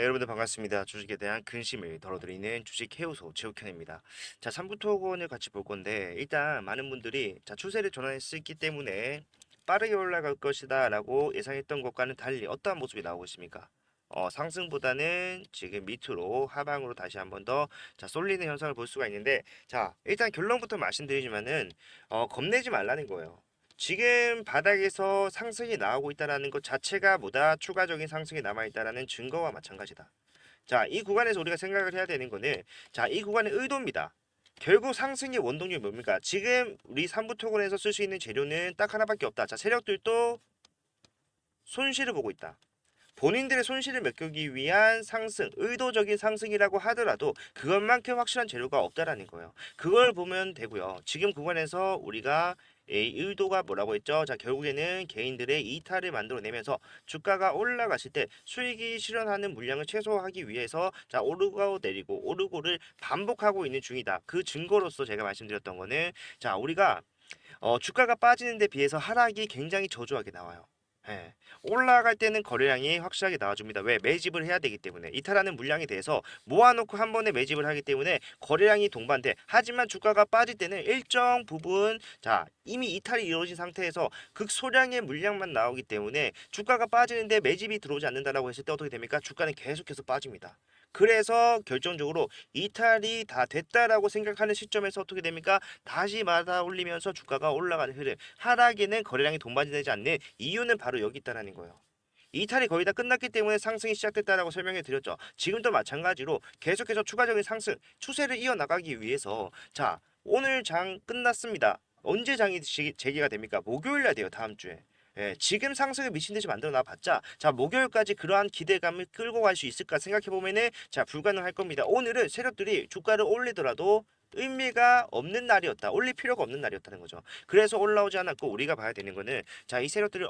네, 여러분들 반갑습니다. 주식에 대한 근심을 덜어드리는 주식 해우소 최욱현입니다. 자, 3부 토건을 같이 볼 건데 일단 많은 분들이 자, 추세를 전환했기 때문에 빠르게 올라갈 것이다라고 예상했던 것과는 달리 어떠한 모습이 나오고 있습니까? 상승보다는 지금 밑으로 하방으로 다시 한번 더 쏠리는 현상을 볼 수가 있는데 자, 일단 결론부터 말씀드리지만은 겁내지 말라는 거예요. 지금 바닥에서 상승이 나오고 있다는 것 자체가 보다 추가적인 상승이 남아 있다는 증거와 마찬가지다. 자, 이 구간에서 우리가 생각을 해야 되는 거는 자, 이 구간의 의도입니다. 결국 상승의 원동력이 뭡니까? 지금 우리 3부 토건에서 쓸 수 있는 재료는 딱 하나밖에 없다. 자, 세력들도 손실을 보고 있다. 본인들의 손실을 메꾸기 위한 상승, 의도적인 상승이라고 하더라도 그것만큼 확실한 재료가 없다라는 거예요. 그걸 보면 되고요. 지금 구간에서 우리가 이 의도가 뭐라고 했죠? 자, 결국에는 개인들의 이탈을 만들어내면서 주가가 올라갔을 때 수익이 실현하는 물량을 최소화하기 위해서 자, 오르고 내리고 오르고를 반복하고 있는 중이다. 그 증거로서 제가 말씀드렸던 거는 자, 우리가 주가가 빠지는 데 비해서 하락이 굉장히 저조하게 나와요. 예. 올라갈 때는 거래량이 확실하게 나와줍니다. 왜? 매집을 해야 되기 때문에. 이탈하는 물량에 대해서 모아놓고 한 번에 매집을 하기 때문에 거래량이 동반돼. 하지만 주가가 빠질 때는 일정 부분 자 이미 이탈이 이루어진 상태에서 극소량의 물량만 나오기 때문에 주가가 빠지는데 매집이 들어오지 않는다라고 했을 때 어떻게 됩니까? 주가는 계속해서 빠집니다. 그래서 결정적으로 이탈이 다 됐다라고 생각하는 시점에서 어떻게 됩니까? 다시 받아 올리면서 주가가 올라가는 흐름. 하락에는 거래량이 동반되지 않는 이유는 바로 여기 있다라는 거예요. 이탈이 거의 다 끝났기 때문에 상승이 시작됐다라고 설명해 드렸죠. 지금도 마찬가지로 계속해서 추가적인 상승 추세를 이어나가기 위해서 자 오늘 장 끝났습니다. 언제 장이 재개가 됩니까? 목요일 날 돼요. 다음 주에. 예, 지금 상승을 미친 듯이 만들어 놔봤자 자 목요일까지 그러한 기대감을 끌고 갈 수 있을까 생각해 보면은 자 불가능할 겁니다. 오늘은 세력들이 주가를 올리더라도 의미가 없는 날이었다. 올릴 필요가 없는 날이었다는 거죠. 그래서 올라오지 않았고 우리가 봐야 되는 거는 자 이 세력들이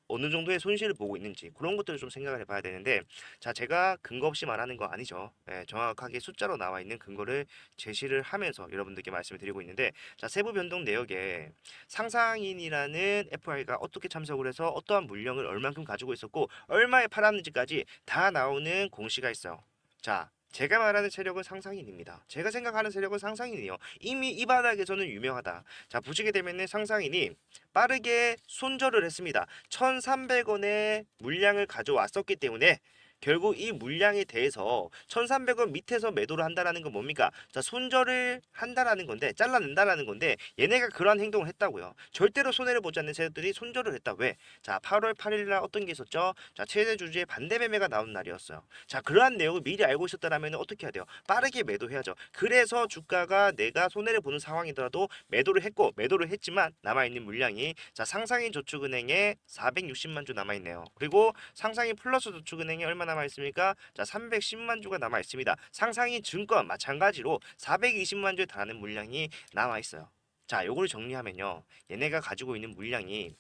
어느 정도의 손실을 보고 있는지 그런 것들을 좀 생각을 해봐야 되는데 자 제가 근거 없이 말하는 거 아니죠. 예, 정확하게 숫자로 나와 있는 근거를 제시를 하면서 여러분들께 말씀을 드리고 있는데 자 세부 변동 내역에 상상인이라는 FI가 어떻게 참석을 해서 어떠한 물량을 얼만큼 가지고 있었고 얼마에 팔았는지까지 다 나오는 공시가 있어요. 자 제가 말하는 세력은 상상인입니다. 제가 생각하는 세력은 상상인이에요. 이미 이 바닥에서는 유명하다. 자, 보시게 되면은 상상인이 빠르게 손절을 했습니다. 1,300원의 물량을 가져왔었기 때문에 결국 이 물량에 대해서 1,300원 밑에서 매도를 한다라는 건 뭡니까? 자, 손절을 한다라는 건데, 잘라낸다라는 건데, 얘네가 그러한 행동을 했다고요. 절대로 손해를 보지 않는 세력들이 손절을 했다. 왜? 자, 8월 8일 날 어떤 게 있었죠? 자, 최대 주주의 반대 매매가 나온 날이었어요. 자, 그러한 내용을 미리 알고 있었다라면 어떻게 해야 돼요? 빠르게 매도해야죠. 그래서 주가가 내가 손해를 보는 상황이더라도 매도를 했고, 매도를 했지만 남아있는 물량이 자, 상상인 저축은행에 460만 주 남아있네요. 그리고 상상인 플러스 저축은행에 얼마 남아있습니까? 자, 310만 주가 남아있습니다. 상상인 증권 마찬가지로 420만 주에 달하는 물량이 남아있어요. 자, 요거를 정리하면요. 얘네가 가지고 있는 물량이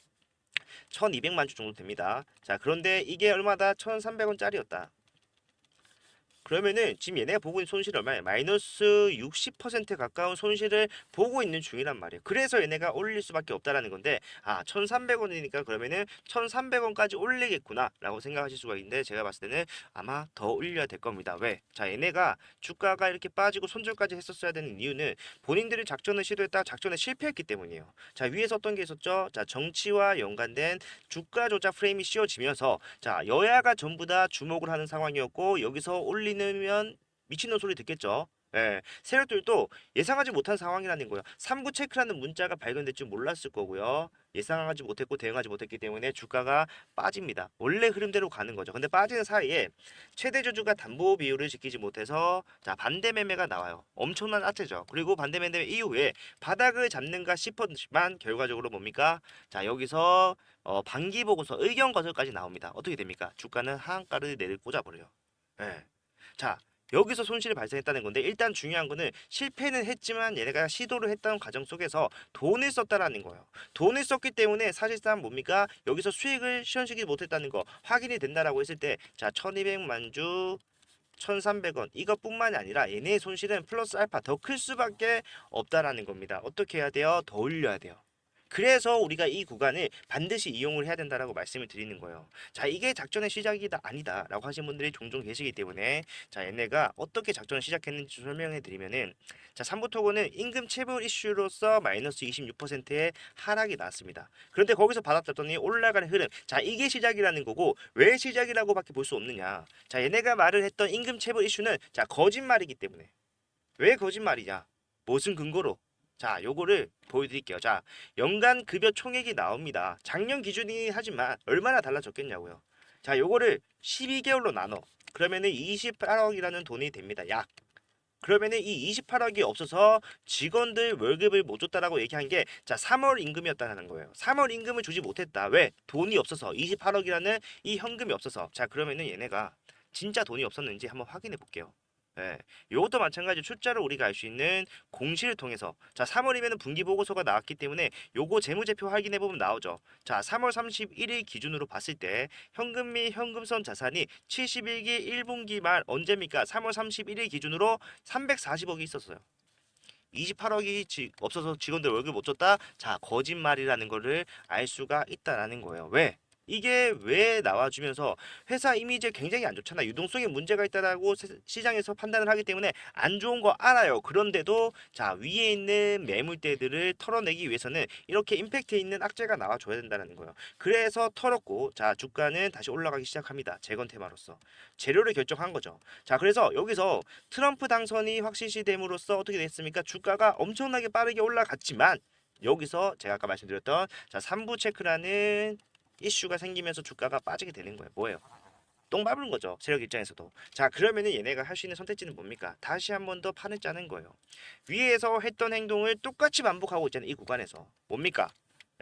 1200만 주 정도 됩니다. 자, 그런데 이게 얼마다? 1300원짜리였다. 그러면은 지금 얘네가 보고 있는 손실이 얼마야? 마이너스 60% 가까운 손실을 보고 있는 중이란 말이에요. 그래서 얘네가 올릴 수밖에 없다라는 건데 1,300원이니까 그러면은 1,300원까지 올리겠구나라고 생각하실 수가 있는데 제가 봤을 때는 아마 더 올려야 될 겁니다. 왜? 자, 얘네가 주가가 이렇게 빠지고 손절까지 했었어야 되는 이유는 본인들이 작전을 시도했다 작전에 실패했기 때문이에요. 자, 위에서 어떤 게 있었죠? 자, 정치와 연관된 주가 조작 프레임이 씌워지면서 자, 여야가 전부 다 주목을 하는 상황이었고 여기서 올리면 미친놈 소리 듣겠죠. 예, 세력들도 예상하지 못한 상황이라는 거예요. 3구 체크라는 문자가 발견될 줄 몰랐을 거고요. 예상하지 못했고 대응하지 못했기 때문에 주가가 빠집니다. 원래 흐름대로 가는 거죠. 근데 빠지는 사이에 최대 주주가 담보 비율을 지키지 못해서 자 반대 매매가 나와요. 엄청난 아트죠. 그리고 반대 매매 이후에 바닥을 잡는가 싶었지만 결과적으로 뭡니까? 자 여기서 반기 보고서 의견 거절까지 나옵니다. 어떻게 됩니까? 주가는 하한가를 내릴 꽂아버려요. 예. 자, 여기서 손실이 발생했다는 건데 일단 중요한 거는 실패는 했지만 얘네가 시도를 했다는 과정 속에서 돈을 썼다라는 거예요. 돈을 썼기 때문에 사실상 뭡니까? 여기서 수익을 실현시키지 못했다는 거 확인이 된다라고 했을 때 자, 1200만 주 1,300원 이것뿐만이 아니라 얘네의 손실은 플러스 알파 더 클 수밖에 없다라는 겁니다. 어떻게 해야 돼요? 더 올려야 돼요. 그래서 우리가 이 구간을 반드시 이용을 해야 된다라고 말씀을 드리는 거예요. 자, 이게 작전의 시작이다 아니다라고 하시는 분들이 종종 계시기 때문에 자, 얘네가 어떻게 작전을 시작했는지 설명해 드리면은 자, 3부 토건은 임금 체불 이슈로서 마이너스 26%의 하락이 나왔습니다. 그런데 거기서 받았더니 올라가는 흐름. 자, 이게 시작이라는 거고 왜 시작이라고밖에 볼 수 없느냐? 자, 얘네가 말을 했던 임금 체불 이슈는 자, 거짓말이기 때문에. 왜 거짓말이냐? 무슨 근거로? 자, 요거를 보여드릴게요. 자, 연간 급여 총액이 나옵니다. 작년 기준이긴 하지만 얼마나 달라졌겠냐고요. 자, 요거를 12개월로 나눠. 그러면은 28억이라는 돈이 됩니다. 약. 그러면은 이 28억이 없어서 직원들 월급을 못 줬다라고 얘기한 게 자, 3월 임금이었다는 거예요. 3월 임금을 주지 못했다. 왜? 돈이 없어서 28억이라는 이 현금이 없어서. 자, 그러면은 얘네가 진짜 돈이 없었는지 한번 확인해 볼게요. 예, 이것도 마찬가지로 출자를 우리가 알 수 있는 공시를 통해서 자 3월이면은 분기 보고서가 나왔기 때문에 요거 재무제표 확인해 보면 나오죠. 자 3월 31일 기준으로 봤을 때 현금 및 현금선 자산이 71기 1분기 말 언제입니까? 3월 31일 기준으로 340억이 있었어요. 28억이 없어서 직원들 월급 못 줬다. 자, 거짓말이라는 거를 알 수가 있다라는 거예요. 왜? 이게 왜 나와주면서 회사 이미지에 굉장히 안 좋잖아. 유동성에 문제가 있다라고 시장에서 판단을 하기 때문에 안 좋은 거 알아요. 그런데도 자, 위에 있는 매물대들을 털어내기 위해서는 이렇게 임팩트 있는 악재가 나와줘야 된다는 거예요. 그래서 털었고 자, 주가는 다시 올라가기 시작합니다. 재건 테마로서 재료를 결정한 거죠. 자, 그래서 여기서 트럼프 당선이 확실시됨으로써 어떻게 됐습니까? 주가가 엄청나게 빠르게 올라갔지만 여기서 제가 아까 말씀드렸던 자 3부 체크라는 이슈가 생기면서 주가가 빠지게 되는 거예요. 뭐예요? 똥 밟는 거죠. 세력 입장에서도. 자, 그러면은 얘네가 할 수 있는 선택지는 뭡니까? 다시 한 번 더 판을 짜는 거예요. 위에서 했던 행동을 똑같이 반복하고 있잖아요. 이 구간에서. 뭡니까?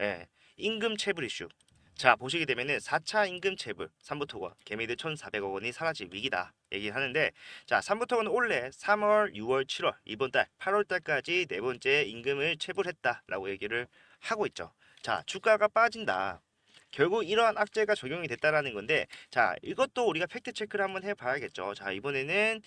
예. 임금 체불 이슈. 자, 보시게 되면은 4차 임금 체불 3부 토건 개미들 1,400억 원이 사라질 위기다 얘기하는데 자, 3부 토건은 올해 3월, 6월, 7월 이번 달 8월 달까지 네 번째 임금을 체불했다라고 얘기를 하고 있죠. 자, 주가가 빠진다. 결국 이러한 악재가 적용이 됐다라는 건데 자, 이것도 우리가 팩트 체크를 한번 해봐야겠죠. 자, 이번에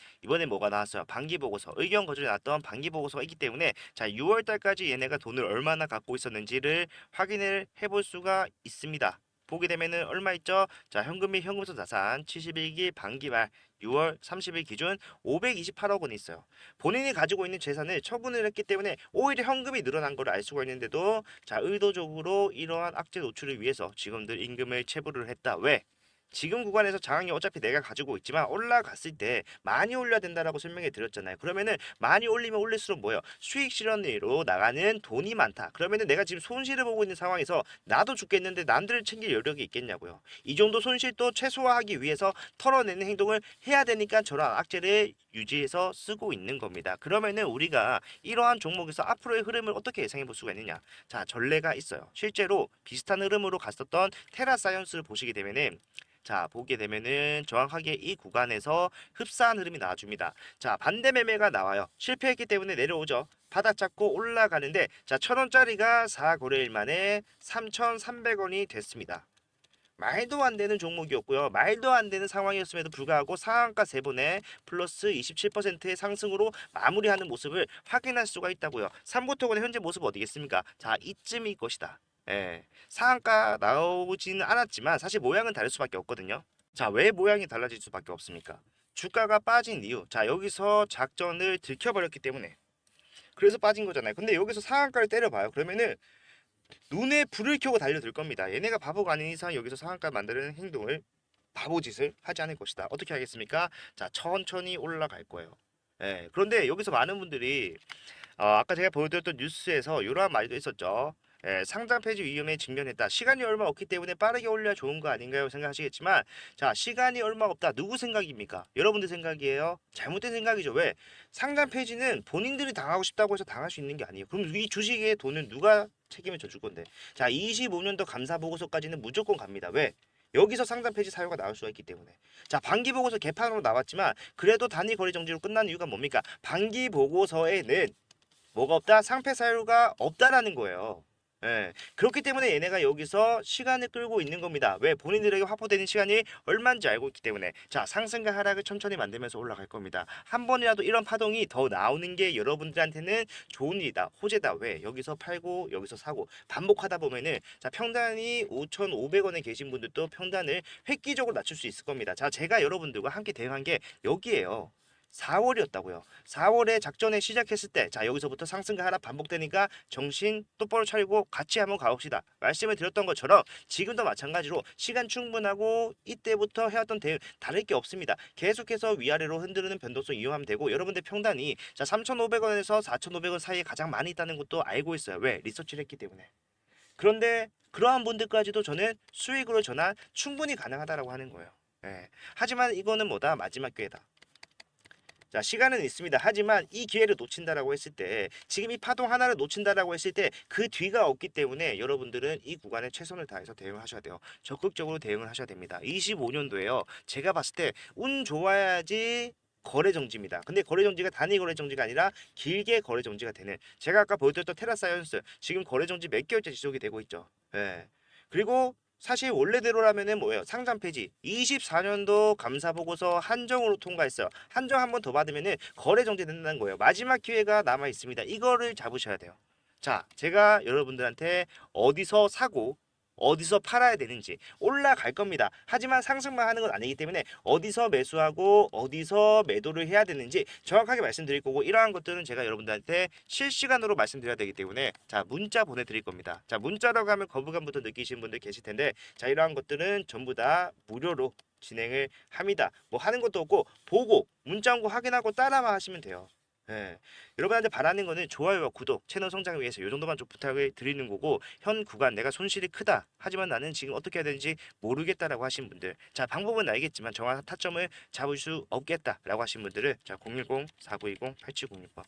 뭐가 나왔어요? 반기 보고서 의견 거절이 나왔던 반기 보고서가 있기 때문에 자, 6월 달까지 얘네가 돈을 얼마나 갖고 있었는지를 확인을 해볼 수가 있습니다. 보게 되면은 얼마 있죠? 자, 현금 및 현금성 자산 71기 반기 말 6월 30일 기준 528억 원이 있어요. 본인이 가지고 있는 재산을 처분을 했기 때문에 오히려 현금이 늘어난 걸 알 수가 있는데도 자, 의도적으로 이러한 악재 노출을 위해서 지금들 임금을 체불을 했다. 왜? 지금 구간에서 장악이 어차피 내가 가지고 있지만 올라갔을 때 많이 올려야 된다라고 설명해 드렸잖아요. 그러면은 많이 올리면 올릴수록 뭐예요? 수익 실현으로 나가는 돈이 많다. 그러면은 내가 지금 손실을 보고 있는 상황에서 나도 죽겠는데 남들을 챙길 여력이 있겠냐고요. 이 정도 손실도 최소화하기 위해서 털어내는 행동을 해야 되니까 저런 악재를 유지해서 쓰고 있는 겁니다. 그러면은 우리가 이러한 종목에서 앞으로의 흐름을 어떻게 예상해 볼 수가 있느냐? 자, 전례가 있어요. 실제로 비슷한 흐름으로 갔었던 테라사이언스를 보시게 되면은 자, 보게 되면은 정확하게 이 구간에서 흡사한 흐름이 나와줍니다. 자, 반대 매매가 나와요. 실패했기 때문에 내려오죠. 바닥 잡고 올라가는데 자, 1,000원짜리가 4거래일 만에 3,300원이 됐습니다. 말도 안 되는 종목이었고요. 말도 안 되는 상황이었음에도 불구하고 상한가 3번에 플러스 27%의 상승으로 마무리하는 모습을 확인할 수가 있다고요. 삼보토건의 현재 모습 어디겠습니까? 자, 이쯤일 것이다. 예, 상한가 나오지는 않았지만 사실 모양은 다를 수밖에 없거든요. 자, 왜 모양이 달라질 수밖에 없습니까? 주가가 빠진 이유. 자, 여기서 작전을 들켜버렸기 때문에 그래서 빠진 거잖아요. 근데 여기서 상한가를 때려봐요. 그러면은 눈에 불을 켜고 달려들 겁니다. 얘네가 바보가 아닌 이상 여기서 상한가 만드는 행동을 바보짓을 하지 않을 것이다. 어떻게 하겠습니까? 자, 천천히 올라갈 거예요. 예, 그런데 여기서 많은 분들이 아까 제가 보여드렸던 뉴스에서 이러한 말도 있었죠. 예, 상장 폐지 위험에 직면했다. 시간이 얼마 없기 때문에 빠르게 올려야 좋은 거 아닌가요? 생각하시겠지만 자, 시간이 얼마 없다. 누구 생각입니까? 여러분들 생각이에요? 잘못된 생각이죠. 왜? 상장 폐지는 본인들이 당하고 싶다고 해서 당할 수 있는 게 아니에요. 그럼 이 주식의 돈은 누가 책임을 져줄 건데? 자, 25년도 감사 보고서까지는 무조건 갑니다. 왜? 여기서 상장 폐지 사유가 나올 수가 있기 때문에. 자, 반기 보고서 개판으로 나왔지만 그래도 단위 거래 정지로 끝난 이유가 뭡니까? 반기 보고서에는 뭐가 없다? 상패 사유가 없다라는 거예요. 예. 그렇기 때문에 얘네가 여기서 시간을 끌고 있는 겁니다. 왜? 본인들에게 확보되는 시간이 얼마인지 알고 있기 때문에. 자, 상승과 하락을 천천히 만들면서 올라갈 겁니다. 한 번이라도 이런 파동이 더 나오는 게 여러분들한테는 좋은 일이다. 호재다. 왜? 여기서 팔고 여기서 사고 반복하다 보면은 자, 평단이 5,500원에 계신 분들도 평단을 획기적으로 낮출 수 있을 겁니다. 자, 제가 여러분들과 함께 대응한 게 여기에요. 4월이었다고요. 4월에 작전에 시작했을 때, 자, 여기서부터 상승과 하락 반복되니까 정신 똑바로 차리고 같이 한번 가봅시다. 말씀을 드렸던 것처럼 지금도 마찬가지로 시간 충분하고 이때부터 해왔던 대응 다를 게 없습니다. 계속해서 위아래로 흔드는 변동성 이용하면 되고 여러분들 평단이 자, 3,500원에서 4,500원 사이에 가장 많이 있다는 것도 알고 있어요. 왜? 리서치를 했기 때문에. 그런데 그러한 분들까지도 저는 수익으로 전환 충분히 가능하다라고 하는 거예요. 예. 하지만 이거는 뭐다? 마지막 기회다. 자, 시간은 있습니다. 하지만 이 기회를 놓친다라고 했을 때, 지금 이 파동 하나를 놓친다라고 했을 때 그 뒤가 없기 때문에 여러분들은 이 구간에 최선을 다해서 대응을 하셔야 돼요. 적극적으로 대응을 하셔야 됩니다. 25년도에요. 제가 봤을 때 운 좋아야지 거래 정지입니다. 근데 거래 정지가 단위 거래 정지가 아니라 길게 거래 정지가 되는. 제가 아까 보여드렸던 테라사이언스 지금 거래 정지 몇 개월째 지속이 되고 있죠. 예. 그리고 사실 원래대로라면은 뭐예요? 상장 폐지. 24년도 감사 보고서 한정으로 통과했어요. 한정 한 번 더 받으면은 거래 정지된다는 거예요. 마지막 기회가 남아 있습니다. 이거를 잡으셔야 돼요. 자, 제가 여러분들한테 어디서 사고 어디서 팔아야 되는지 올라갈 겁니다. 하지만 상승만 하는 건 아니기 때문에 어디서 매수하고 어디서 매도를 해야 되는지 정확하게 말씀드릴 거고 이러한 것들은 제가 여러분들한테 실시간으로 말씀드려야 되기 때문에 자, 문자 보내드릴 겁니다. 자, 문자라고 하면 거부감부터 느끼시는 분들 계실 텐데 자, 이러한 것들은 전부 다 무료로 진행을 합니다. 뭐 하는 것도 없고 보고 문자 온 거 확인하고 따라만 하시면 돼요. 예. 여러분한테 바라는 거는 좋아요와 구독, 채널 성장을 위해서 이 정도만 좀 부탁을 드리는 거고 현 구간 내가 손실이 크다. 하지만 나는 지금 어떻게 해야 되는지 모르겠다라고 하신 분들. 자, 방법은 알겠지만 정확한 타점을 잡을 수 없겠다라고 하신 분들은 자, 010-4920-8706번.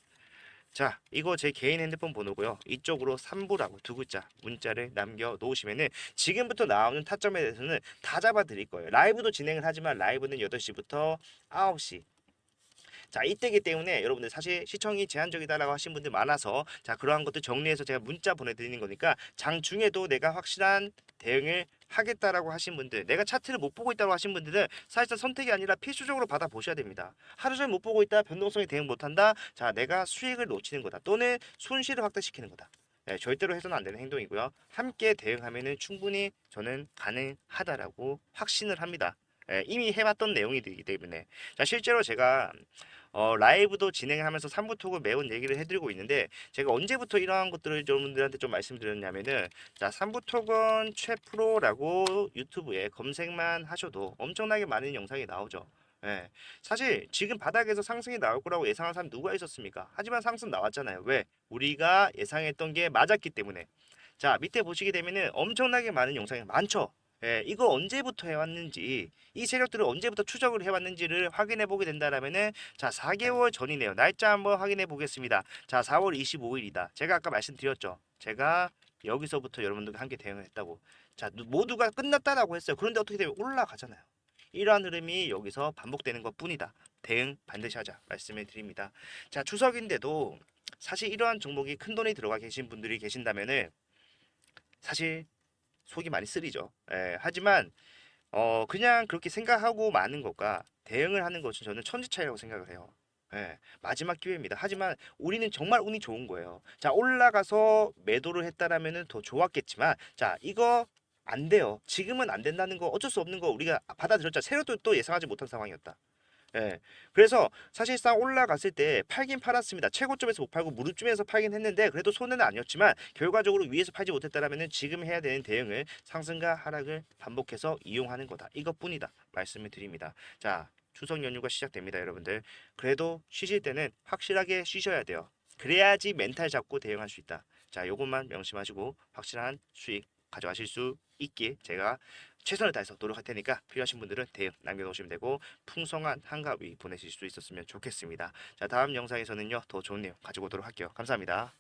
자, 이거 제 개인 핸드폰 번호고요. 이쪽으로 3부라고 두 글자 문자를 남겨 놓으시면은 지금부터 나오는 타점에 대해서는 다 잡아 드릴 거예요. 라이브도 진행을 하지만 라이브는 8시부터 9시 자, 이때기 때문에 여러분들 사실 시청이 제한적이다라고 하신 분들 많아서 자, 그러한 것들 정리해서 제가 문자 보내드리는 거니까 장중에도 내가 확실한 대응을 하겠다라고 하신 분들, 내가 차트를 못 보고 있다고 하신 분들은 사실상 선택이 아니라 필수적으로 받아 보셔야 됩니다. 하루 종일 못 보고 있다, 변동성이 대응 못한다, 자, 내가 수익을 놓치는 거다, 또는 손실을 확대시키는 거다. 네, 절대로 해서는 안 되는 행동이고요. 함께 대응하면은 충분히 저는 가능하다라고 확신을 합니다. 예, 이미 해봤던 내용이기 때문에 자, 실제로 제가 라이브도 진행하면서 3부 톡을 매운 얘기를 해드리고 있는데 제가 언제부터 이러한 것들을 여러분들한테 좀 말씀드렸냐면은 자, 3부 톡은 최프로라고 유튜브에 검색만 하셔도 엄청나게 많은 영상이 나오죠. 예. 사실 지금 바닥에서 상승이 나올 거라고 예상한 사람 누가 있었습니까? 하지만 상승 나왔잖아요. 왜? 우리가 예상했던 게 맞았기 때문에. 자, 밑에 보시게 되면은 엄청나게 많은 영상이 많죠. 예, 이거 언제부터 해왔는지, 이 세력들을 언제부터 추적을 해왔는지를 확인해 보게 된다라면은, 자, 4개월 전이네요. 날짜 한번 확인해 보겠습니다. 자, 4월 25일이다. 제가 아까 말씀드렸죠. 제가 여기서부터 여러분들과 함께 대응을 했다고. 자, 모두가 끝났다라고 했어요. 그런데 어떻게 되면 올라가잖아요. 이러한 흐름이 여기서 반복되는 것 뿐이다. 대응 반드시 하자. 말씀을 드립니다. 자, 추석인데도 사실 이러한 종목이 큰 돈이 들어가 계신 분들이 계신다면은, 사실 속이 많이 쓰리죠. 예, 하지만 그냥 그렇게 생각하고 마는 것과 대응을 하는 것은 저는 천지 차이라고 생각을 해요. 예, 마지막 기회입니다. 하지만 우리는 정말 운이 좋은 거예요. 자, 올라가서 매도를 했다라면은 더 좋았겠지만, 자, 이거 안 돼요. 지금은 안 된다는 거 어쩔 수 없는 거 우리가 받아들였자 세력도 또 예상하지 못한 상황이었다. 예. 그래서 사실상 올라갔을 때 팔긴 팔았습니다. 최고점에서 못 팔고 무릎쯤에서 팔긴 했는데 그래도 손해는 아니었지만 결과적으로 위에서 팔지 못했다라면은 지금 해야 되는 대응을 상승과 하락을 반복해서 이용하는 거다. 이것뿐이다. 말씀을 드립니다. 자, 추석 연휴가 시작됩니다, 여러분들. 그래도 쉬실 때는 확실하게 쉬셔야 돼요. 그래야지 멘탈 잡고 대응할 수 있다. 자, 요것만 명심하시고 확실한 수익 가져가실 수 있게 제가 최선을 다해서 노력할 테니까 필요하신 분들은 대응 남겨놓으시면 되고 풍성한 한가위 보내실 수 있었으면 좋겠습니다. 자, 다음 영상에서는요 더 좋은 내용 가지고 오도록 할게요. 감사합니다.